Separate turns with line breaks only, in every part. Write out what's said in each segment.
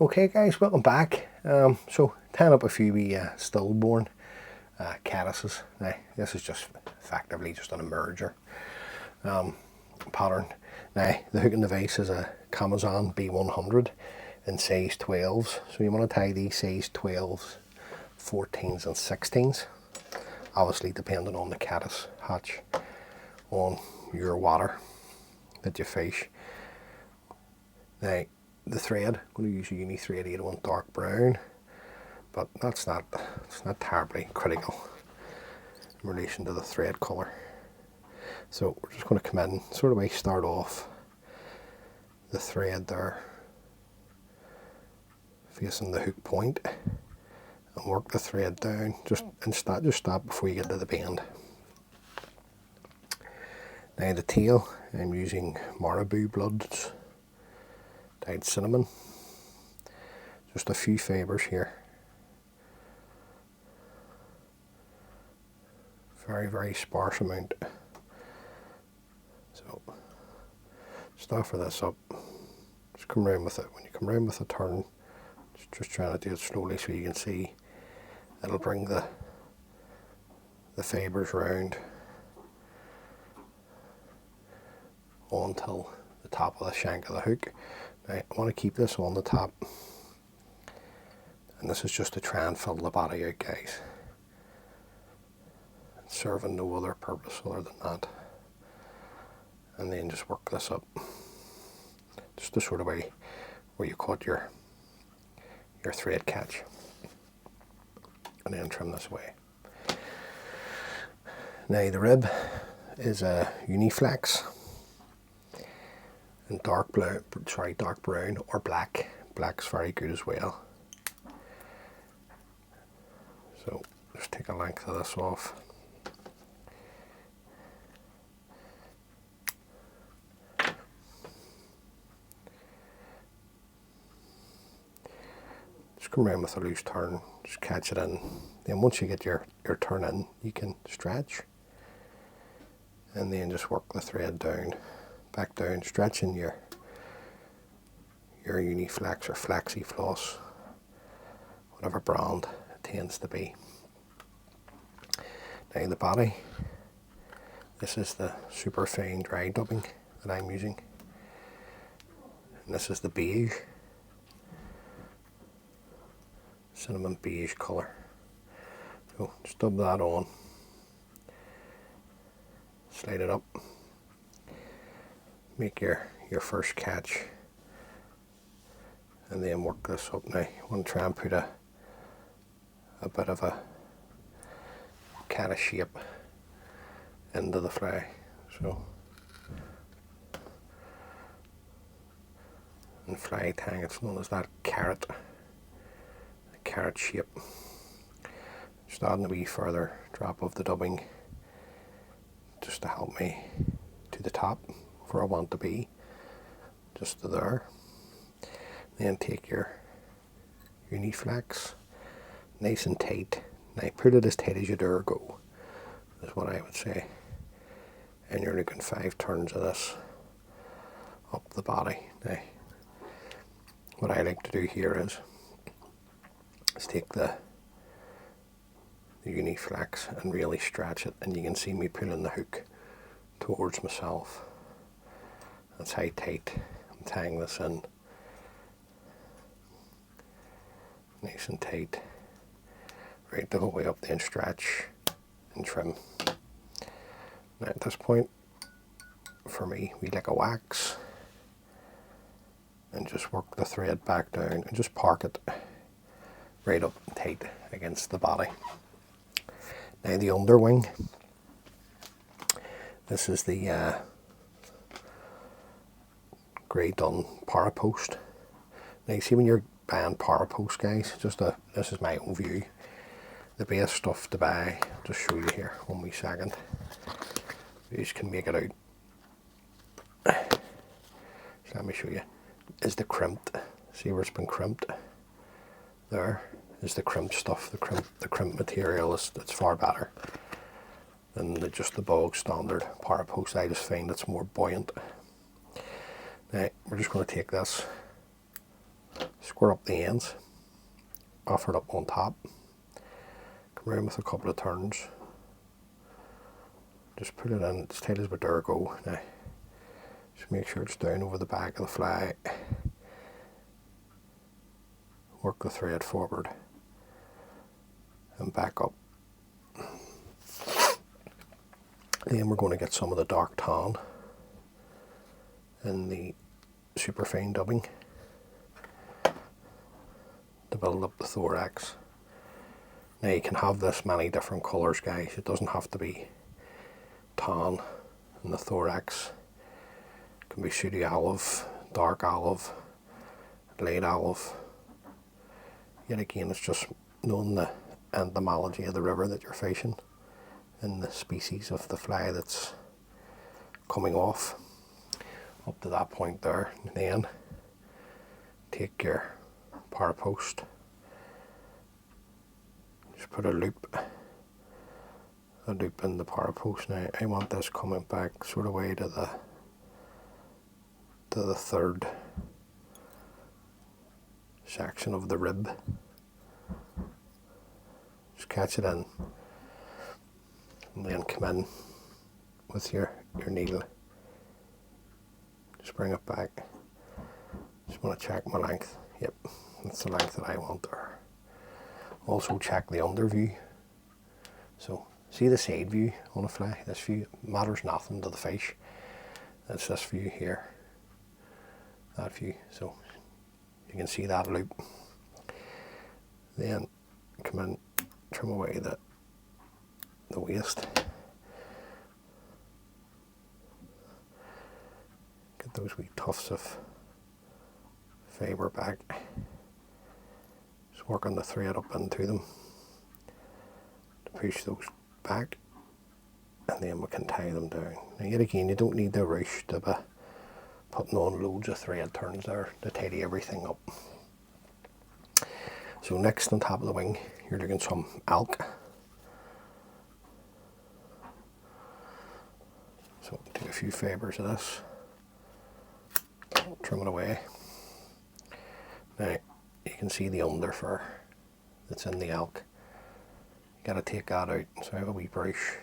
Okay guys, welcome back. So tying up a few wee stillborn caddises. Now this is just effectively just an emerger pattern. Now the hook and the vise is a Kamasan B100 in size 12s. So you want to tie these size 12s, 14s and 16s. Obviously depending on the caddis hatch on your water that you fish. Now the thread, I'm going to use a uni thread 801 dark brown, but it's not terribly critical in relation to the thread colour. So we're just going to come in, sort of way start off the thread there facing the hook point and work the thread down, just stop before you get to the bend. Now the tail, I'm using Marabou bloods, dyed cinnamon, just a few fibres here, very sparse amount. So just offer this up, just come round with it. When you come round with a turn, just trying to do it slowly so you can see it'll bring the fibres round until the top of the shank of the hook. Now, I want to keep this on the top, and this is just to try and fill the body out, guys. It's serving no other purpose other than that. And then just work this up, just the sort of way where you caught your thread catch, and then trim this away. Now the rib is a Uniflex in dark brown or black. Black's very good as well. So just take a length of this off. Just come around with a loose turn, just catch it in. Then once you get your turn in, you can stretch, and then just work the thread down, back down, stretching your Uniflex or flexi floss, whatever brand it tends to be. Now the body, this is the superfine dry dubbing that I'm using, and this is the beige, cinnamon beige colour. So just dub that on, slide it up, make your first catch, and then work this up. Now you want to try and put a bit of a caddis shape into the fly. So in fly tang it's known as that carrot shape. Just adding a wee further drop of the dubbing just to help me to the top where I want to be, just to there. Then take your Uniflex, nice and tight. Now put it as tight as you dare go, is what I would say. And you're looking 5 turns of this up the body. Now what I like to do here is take the Uniflex and really stretch it, and you can see me pulling the hook towards myself. That's how tight I'm tying this in. Nice and tight. Right the whole way up, then stretch and trim. Now at this point, for me, we like a wax, and just work the thread back down and just park it right up tight against the body. Now the underwing, this is the grey done parapost. Now you see when you're buying parapost, guys, this is my own view, the best stuff to buy, I'll just show you here 1 wee second, you just can make it out. So let me show you, is the crimped, see where it's been crimped? There is the crimped stuff. The crimped material it's far better than just the bog standard parapost. I just find it's more buoyant. Now we're just going to take this square up the ends, offer it up on top, come around with a couple of turns, just put it in as tight as we dare go. Now, just make sure it's down over the back of the fly, work the thread forward and back up. Then we're going to get some of the dark tan in the superfine dubbing to build up the thorax. Now you can have this many different colours, guys. It doesn't have to be tan in the thorax. It can be sooty olive, dark olive, light olive. Yet again, it's just knowing the entomology of the river that you're fishing and the species of the fly that's coming off. Up to that point there, and then take your power post, just put a loop in the power post. Now I want this coming back sort of way to the third section of the rib. Just catch it in and then come in with your needle. Just bring it back. Just want to check my length. Yep, that's the length that I want there. Also check the under view. So see the side view on a fly? This view matters nothing to the fish. It's this view here. That view. So you can see that loop. Then come in, trim away the waist. Get those wee tufts of fibre back. Just working the thread up into them to push those back, and then we can tie them down. Now yet again, you don't need the rush to be putting on loads of thread turns there to tidy everything up. So next on top of the wing, you're looking some elk. So take a few fibres of this, trim it away. Now you can see the under fur that's in the elk. You got to take that out. So I have a wee brush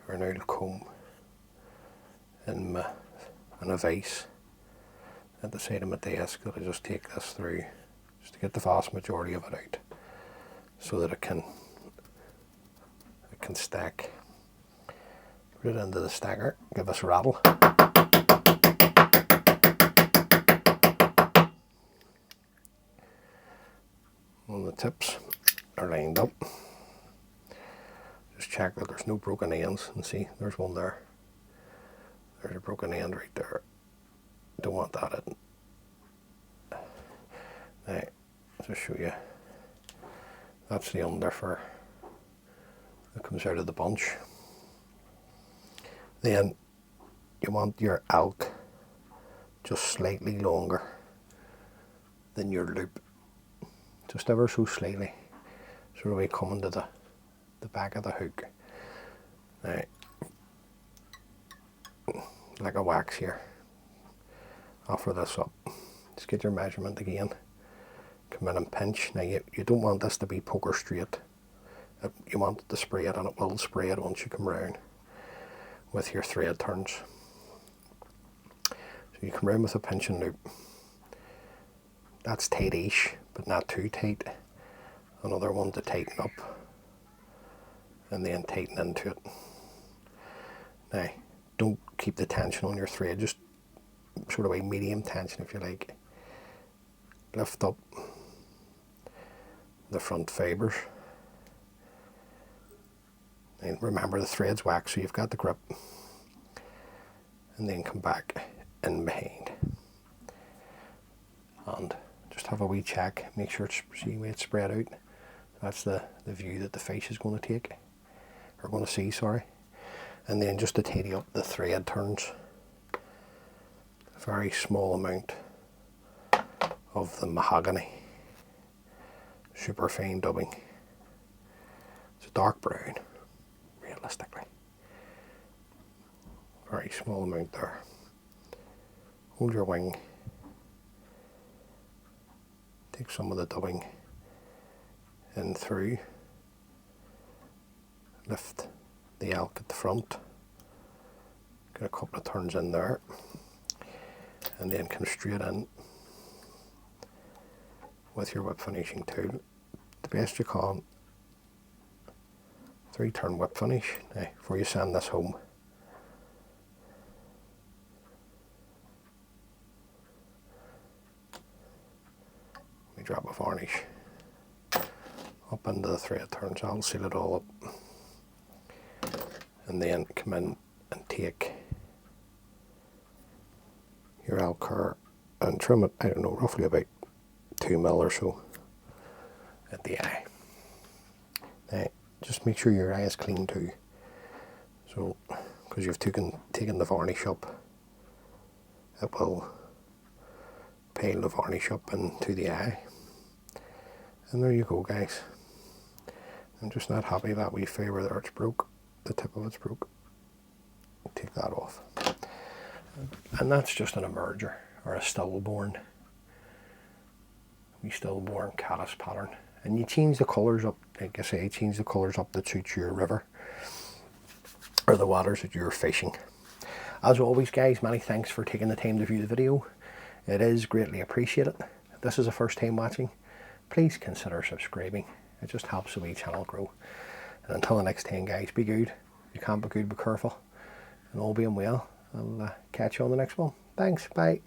or an old comb in a vise at the side of my desk that I just take this through just to get the vast majority of it out so that it can stack. Put it into the stacker, give us a rattle. And the tips are lined up. Just check that there's no broken ends, and see there's one there. There's a broken end right there. Don't want that in. Now, just show you. That's the under fur that comes out of the bunch. Then you want your elk just slightly longer than your loop, just ever so slightly, sort of way coming to the back of the hook. Now, like a wax here, offer this up, just get your measurement again, come in and pinch. Now you don't want this to be poker straight, you want it to spray it, and it will spray it once you come round with your thread turns. So you come round with a pinching loop. That's tight-ish, but not too tight. Another one to tighten up, and then tighten into it. Now, don't keep the tension on your thread, just sort of a medium tension if you like. Lift up the front fibres. And remember, the thread's wax, so you've got the grip. And then come back in behind. And just have a wee check, make sure see where it's spread out. That's the view that the fish is going to take, or going to see, sorry. And then just to tidy up the thread turns, a very small amount of the mahogany superfine dubbing. It's a dark brown, realistically. Very small amount there. hold your wing, take some of the dubbing in through, lift the elk at the front, get a couple of turns in there, and then come straight in with your whip finishing tool, the best you can. 3-turn whip finish now before you send this home. We drop a varnish up into the thread turns, I'll seal it all up, and then come in and take your elk hair and trim it, I don't know, roughly about 2 mil or so at the eye. Now, just make sure your eye is clean too. So, because you've taken the varnish up, it will pile the varnish up into the eye. And there you go, guys. I'm just not happy that wee fibre there, it's broke. The tip of it's broke. Take that off. And that's just an emerger, or a stillborn. We stillborn caddis pattern. And you change the colours up, like I say, change the colours up that suits your river or the waters that you're fishing. As always, guys, many thanks for taking the time to view the video. It is greatly appreciated. If this is the first time watching, please consider subscribing. It just helps the wee channel grow. And until the next time, guys, be good. If you can't be good, be careful. And all being well, I'll catch you on the next one. Thanks, bye.